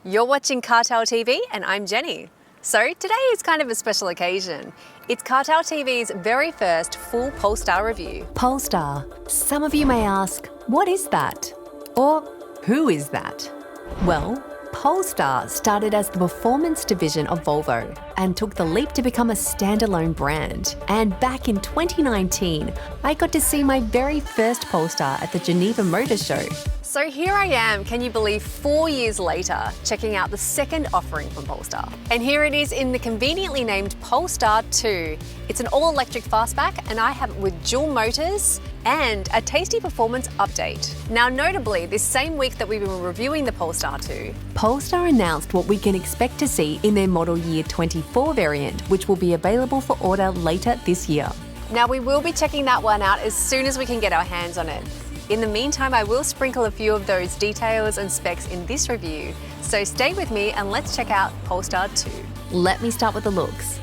You're watching CarTell TV and I'm Jenny. So today is kind of a special occasion. It's CarTell TV's very first full Polestar review. Polestar. Some of you may ask, what is that? Or who is that? Well, Polestar started as the performance division of Volvo and took the leap to become a standalone brand. And back in 2019, I got to see my very first Polestar at the Geneva Motor Show. So here I am, can you believe 4 years later, checking out the second offering from Polestar. And here it is in the conveniently named Polestar 2. It's an all-electric fastback and I have it with dual motors and a tasty performance update. Now notably, this same week that we've been reviewing the Polestar 2, Polestar announced what we can expect to see in their model year 24 variant, which will be available for order later this year. Now we will be checking that one out as soon as we can get our hands on it. In the meantime, I will sprinkle a few of those details and specs in this review, so stay with me and let's check out Polestar 2. Let me start with the looks.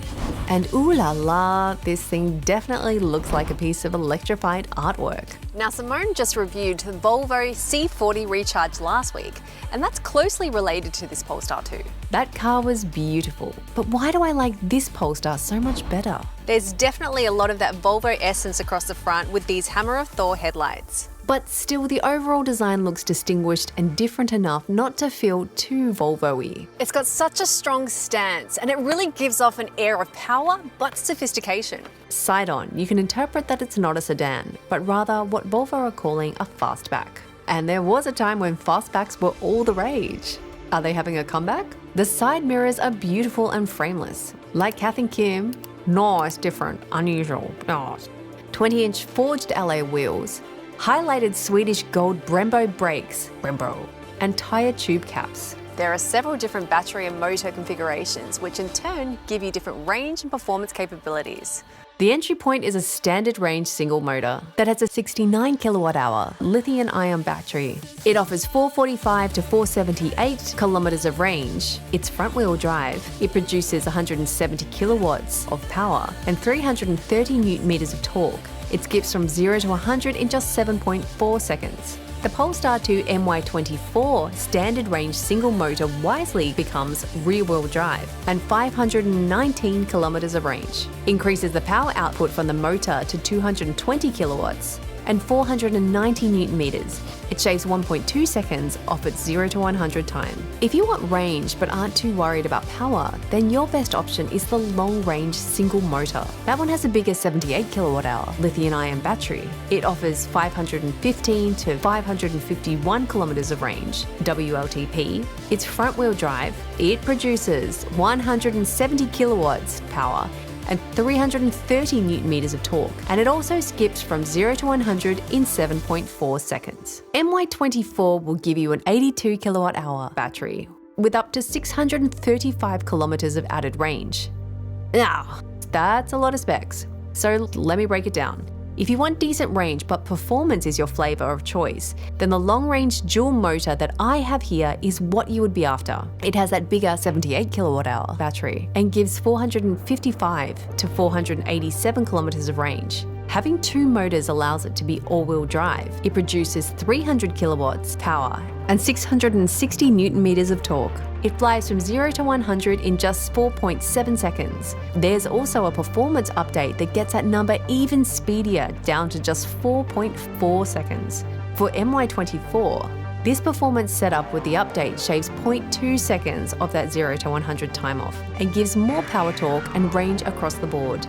And ooh la la, this thing definitely looks like a piece of electrified artwork. Now Simone just reviewed the Volvo C40 Recharge last week, and that's closely related to this Polestar 2. That car was beautiful, but why do I like this Polestar so much better? There's definitely a lot of that Volvo essence across the front with these Hammer of Thor headlights. But still, the overall design looks distinguished and different enough not to feel too Volvo-y. It's got such a strong stance and it really gives off an air of power but sophistication. Side on, you can interpret that it's not a sedan, but rather what Volvo are calling a fastback. And there was a time when fastbacks were all the rage. Are they having a comeback? The side mirrors are beautiful and frameless. Like Kath and Kim, nice, different, unusual, nice. 20-inch forged alloy wheels, highlighted Swedish gold Brembo brakes, and tyre tube caps. There are several different battery and motor configurations, which in turn give you different range and performance capabilities. The entry point is a standard range single motor that has a 69 kilowatt-hour lithium-ion battery. It offers 445 to 478 kilometers of range. It's front-wheel drive. It produces 170 kilowatts of power and 330 newton meters of torque. It skips from 0 to 100 in just 7.4 seconds. The Polestar 2 MY24 standard range single motor wisely becomes rear-wheel drive and 519 kilometers of range. Increases the power output from the motor to 220 kilowatts and 490 newton meters. It shaves 1.2 seconds off its 0 to 100 time. If you want range but aren't too worried about power, then your best option is the long-range single motor. That one has a bigger 78 kilowatt-hour lithium-ion battery. It offers 515 to 551 kilometers of range, WLTP. It's front-wheel drive. It produces 170 kilowatts power and 330 newton meters of torque, and it also skips from 0 to 100 in 7.4 seconds. MY24 will give you an 82 kilowatt-hour battery with up to 635 kilometers of added range. Now, that's a lot of specs, so let me break it down. If you want decent range but performance is your flavour of choice, then the long-range dual motor that I have here is what you would be after. It has that bigger 78 kilowatt-hour battery and gives 455 to 487 kilometers of range. Having two motors allows it to be all-wheel drive. It produces 300 kilowatts power and 660 newton meters of torque. It flies from 0 to 100 in just 4.7 seconds. There's also a performance update that gets that number even speedier, down to just 4.4 seconds. For MY24, this performance setup with the update shaves 0.2 seconds of that 0 to 100 time off and gives more power torque and range across the board.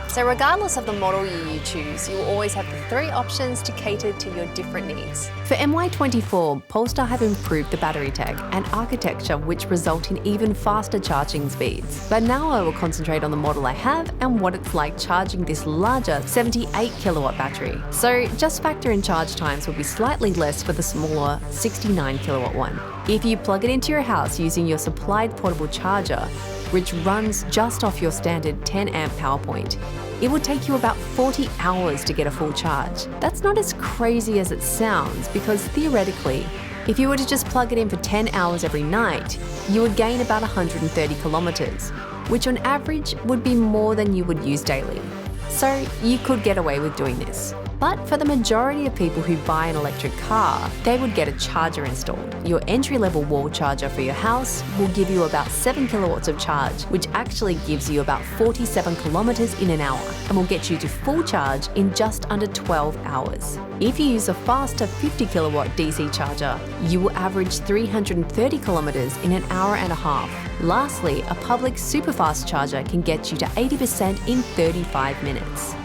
So regardless of the model year you choose, you will always have the three options to cater to your different needs. For MY24, Polestar have improved the battery tech and architecture, which result in even faster charging speeds. But now I will concentrate on the model I have and what it's like charging this larger 78 kilowatt battery. So just factor in charge times will be slightly less for the smaller 69 kilowatt one. If you plug it into your house using your supplied portable charger, which runs just off your standard 10 amp power point, it will take you about 40 hours to get a full charge. That's not as crazy as it sounds, because theoretically, if you were to just plug it in for 10 hours every night, you would gain about 130 kilometers, which on average would be more than you would use daily. So you could get away with doing this. But for the majority of people who buy an electric car, they would get a charger installed. Your entry-level wall charger for your house will give you about 7 kilowatts of charge, which actually gives you about 47 kilometers in an hour and will get you to full charge in just under 12 hours. If you use a faster 50 kilowatt DC charger, you will average 330 kilometers in an hour and a half. Lastly, a public superfast charger can get you to 80% in 35 minutes.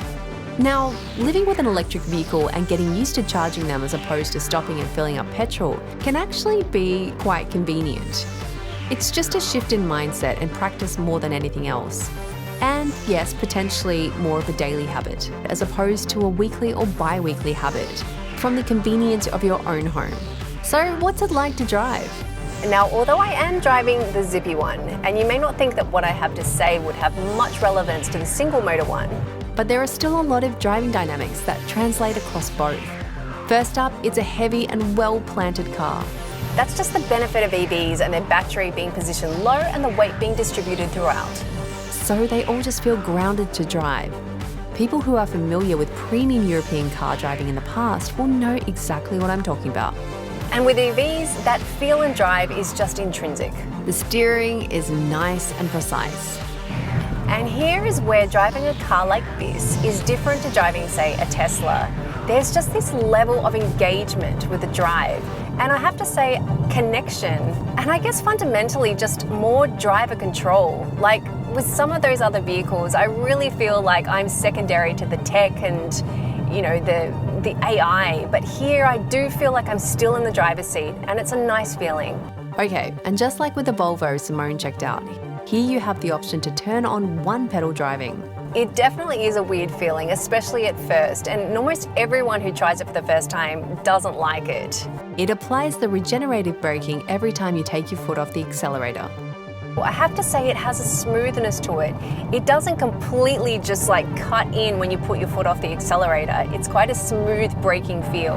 Now, living with an electric vehicle and getting used to charging them as opposed to stopping and filling up petrol can actually be quite convenient. It's just a shift in mindset and practice more than anything else. And yes, potentially more of a daily habit, as opposed to a weekly or bi-weekly habit, from the convenience of your own home. So what's it like to drive? Now, although I am driving the zippy one, and you may not think that what I have to say would have much relevance to the single motor one, but there are still a lot of driving dynamics that translate across both. First up, it's a heavy and well-planted car. That's just the benefit of EVs and their battery being positioned low and the weight being distributed throughout. So they all just feel grounded to drive. People who are familiar with premium European car driving in the past will know exactly what I'm talking about. And with EVs, that feel and drive is just intrinsic. The steering is nice and precise. And here is where driving a car like this is different to driving, say, a Tesla. There's just this level of engagement with the drive. And I have to say, connection, and I guess fundamentally just more driver control. Like with some of those other vehicles, I really feel like I'm secondary to the tech and, you know, the AI. But here I do feel like I'm still in the driver's seat, and it's a nice feeling. Okay, and just like with the Volvo Simone checked out, here you have the option to turn on one pedal driving. It definitely is a weird feeling, especially at first, and almost everyone who tries it for the first time doesn't like it. It applies the regenerative braking every time you take your foot off the accelerator. Well, I have to say it has a smoothness to it. It doesn't completely just like cut in when you put your foot off the accelerator. It's quite a smooth braking feel.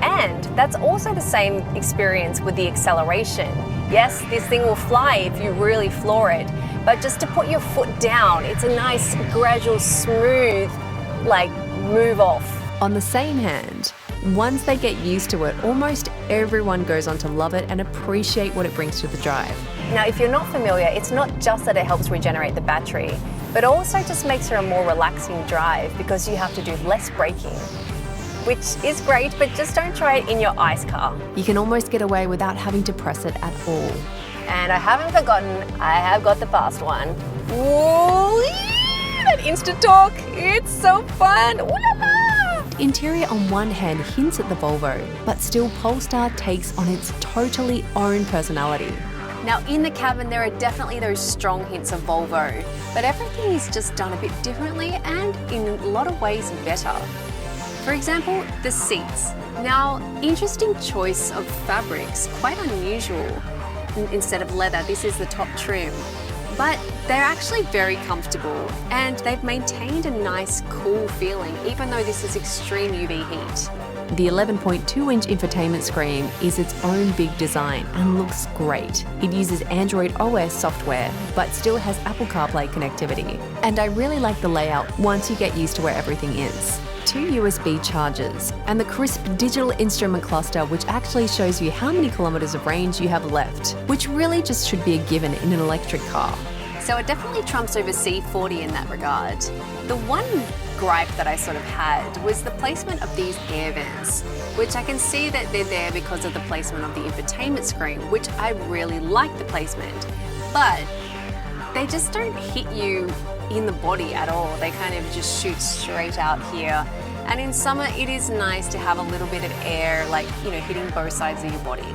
And that's also the same experience with the acceleration. Yes, this thing will fly if you really floor it, but just to put your foot down, it's a nice, gradual, smooth, like, move off. On the same hand, once they get used to it, almost everyone goes on to love it and appreciate what it brings to the drive. Now, if you're not familiar, it's not just that it helps regenerate the battery, but also just makes it a more relaxing drive because you have to do less braking, which is great, but just don't try it in your ICE car. You can almost get away without having to press it at all. And I haven't forgotten, I have got the fast one. Whoa, that instant torque, it's so fun. Ooh-la-la. Interior on one hand hints at the Volvo, but still Polestar takes on its totally own personality. Now in the cabin there are definitely those strong hints of Volvo, but everything is just done a bit differently and in a lot of ways better. For example, the seats. Now, interesting choice of fabrics, quite unusual. Instead of leather, this is the top trim. But they're actually very comfortable and they've maintained a nice, cool feeling, even though this is extreme UV heat. The 11.2-inch infotainment screen is its own big design and looks great. It uses Android OS software, but still has Apple CarPlay connectivity. And I really like the layout once you get used to where everything is. 2 USB chargers, and the crisp digital instrument cluster which actually shows you how many kilometers of range you have left, which really just should be a given in an electric car. So it definitely trumps over C40 in that regard. The one gripe that I sort of had was the placement of these air vents, which I can see that they're there because of the placement of the infotainment screen, which I really like the placement, but they just don't hit you in the body at all. They kind of just shoot straight out here. And in summer, it is nice to have a little bit of air, like, you know, hitting both sides of your body.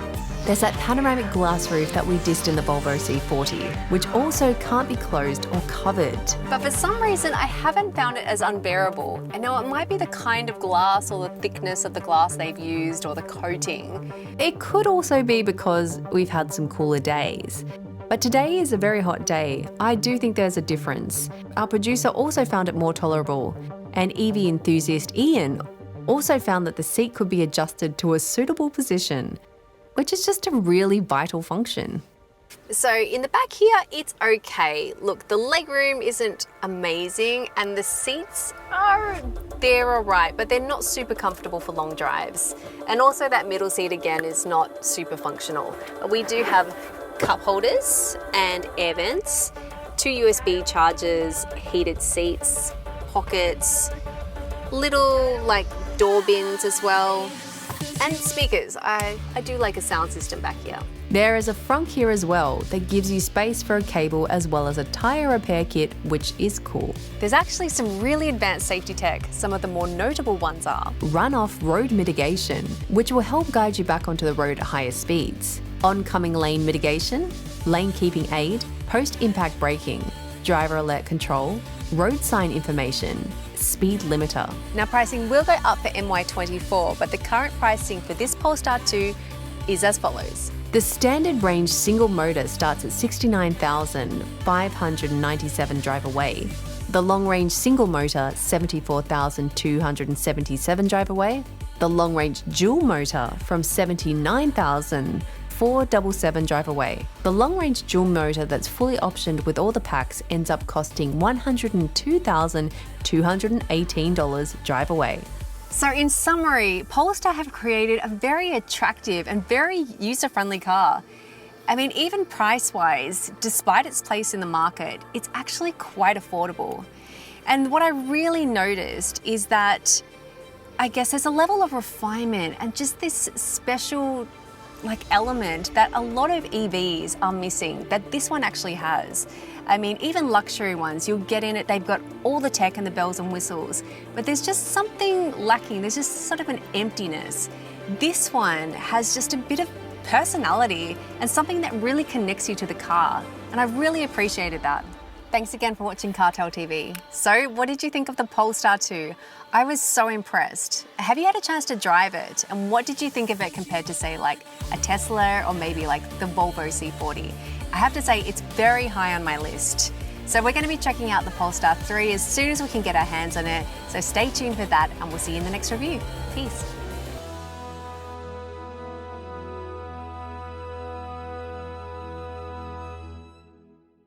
There's that panoramic glass roof that we dissed in the Volvo C40, which also can't be closed or covered. But for some reason, I haven't found it as unbearable. I know it might be the kind of glass or the thickness of the glass they've used or the coating. It could also be because we've had some cooler days. But today is a very hot day. I do think there's a difference. Our producer also found it more tolerable, and EV enthusiast Ian also found that the seat could be adjusted to a suitable position, which is just a really vital function. So in the back here, it's okay. Look, the legroom isn't amazing and the seats they're all right, but they're not super comfortable for long drives. And also that middle seat again is not super functional. But we do have cup holders and air vents, 2 USB chargers, heated seats, pockets, little like door bins as well, and speakers. I do like a sound system back here. There is a frunk here as well that gives you space for a cable as well as a tyre repair kit, which is cool. There's actually some really advanced safety tech. Some of the more notable ones are Run-off road mitigation, which will help guide you back onto the road at higher speeds. Oncoming lane mitigation, lane keeping aid, post-impact braking, driver alert control, road sign information, speed limiter. Now pricing will go up for MY24, but the current pricing for this Polestar 2 is as follows. The standard range single motor starts at $69,597 drive away. The long range single motor, $74,277 drive away. The long range dual motor from $79,477 drive away. The long range dual motor that's fully optioned with all the packs ends up costing $102,218 drive away. So in summary, Polestar have created a very attractive and very user-friendly car. I mean, even price-wise, despite its place in the market, it's actually quite affordable. And what I really noticed is that, I guess there's a level of refinement and just this special element that a lot of EVs are missing that this one actually has. I mean, even luxury ones, you'll get in it, they've got all the tech and the bells and whistles, but there's just something lacking. There's just sort of an emptiness. This one has just a bit of personality and something that really connects you to the car. And I really appreciated that. Thanks again for watching CarTell TV. So what did you think of the Polestar 2? I was so impressed. Have you had a chance to drive it? And what did you think of it compared to say like a Tesla or maybe like the Volvo C40? I have to say it's very high on my list. So we're going to be checking out the Polestar 3 as soon as we can get our hands on it. So stay tuned for that and we'll see you in the next review. Peace.